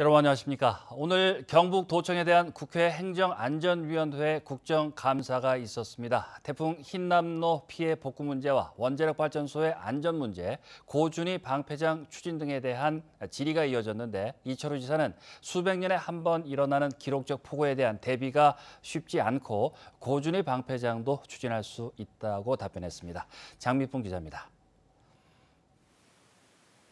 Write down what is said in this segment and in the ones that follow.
여러분 안녕하십니까. 오늘 경북도청에 대한 국회 행정안전위원회 국정감사가 있었습니다. 태풍 흰남노 피해 복구 문제와 원자력발전소의 안전 문제, 고준위 방패장 추진 등에 대한 질의가 이어졌는데 이철우 지사는 수백 년에 한 번 일어나는 기록적 폭우에 대한 대비가 쉽지 않고 고준위 방패장도 추진할 수 있다고 답변했습니다. 장미풍 기자입니다.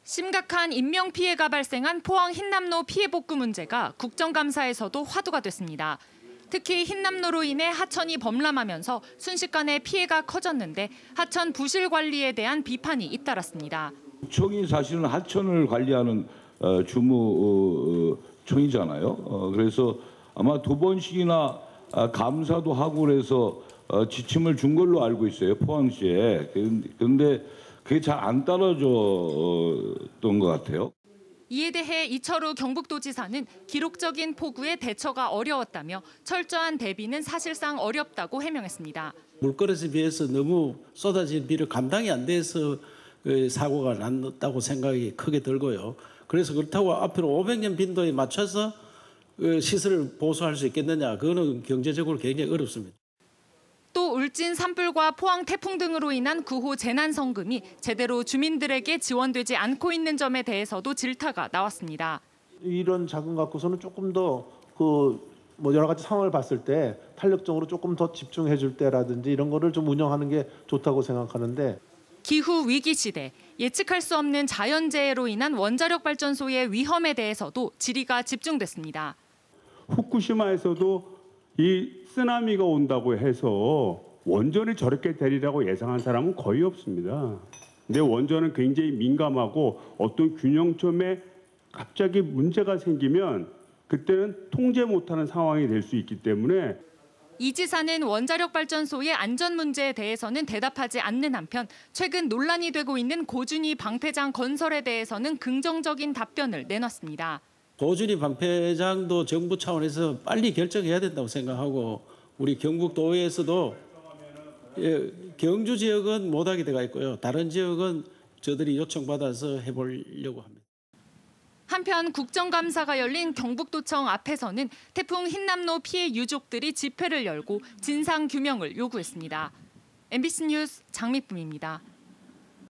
심각한 인명피해가 발생한 포항 흰남노 피해 복구 문제가 국정감사에서도 화두가 됐습니다. 특히 흰남노로 인해 하천이 범람하면서 순식간에 피해가 커졌는데 하천 부실 관리에 대한 비판이 잇따랐습니다. 구청이 사실은 하천을 관리하는 주무청이잖아요. 그래서 아마 2번씩이나 감사도 하고 그래서 지침을 준 걸로 알고 있어요, 포항시에. 그런데 그게 잘 안 따라줬던 것 같아요. 이에 대해 이철우 경북도지사는 기록적인 폭우에 대처가 어려웠다며 철저한 대비는 사실상 어렵다고 해명했습니다. 물그릇에 비해서 너무 쏟아진 비를 감당이 안 돼서 사고가 났다고 생각이 크게 들고요. 그래서 그렇다고 앞으로 500년 빈도에 맞춰서 시설을 보수할 수 있겠느냐, 그거는 경제적으로 굉장히 어렵습니다. 또 울진 산불과 포항 태풍 등으로 인한 구호 재난 성금이 제대로 주민들에게 지원되지 않고 있는 점에 대해서도 질타가 나왔습니다. 이런 자금 갖고서는 조금 더 여러 가지 상황을 봤을 때 탄력적으로 조금 더 집중해 줄 때라든지 이런 거를 좀 운영하는 게 좋다고 생각하는데, 기후 위기 시대, 예측할 수 없는 자연재해로 인한 원자력 발전소의 위험에 대해서도 질의가 집중됐습니다. 후쿠시마에서도 이 쓰나미가 온다고 해서 원전이 저렇게 되리라고 예상한 사람은 거의 없습니다. 근데 원전은 굉장히 민감하고 어떤 균형점에 갑자기 문제가 생기면 그때는 통제 못하는 상황이 될 수 있기 때문에 이 지사는 원자력 발전소의 안전 문제에 대해서는 대답하지 않는 한편 최근 논란이 되고 있는 고준위 방패장 건설에 대해서는 긍정적인 답변을 내놨습니다. 고준위 방패장도 정부 차원에서 빨리 결정해야 된다고 생각하고, 우리 경북도에서도 경주 지역은 못하게 돼가 있고요. 다른 지역은 저들이 요청받아서 해보려고 합니다. 한편 국정감사가 열린 경북도청 앞에서는 태풍 흰남노 피해 유족들이 집회를 열고 진상규명을 요구했습니다. MBC 뉴스 장미쁨입니다.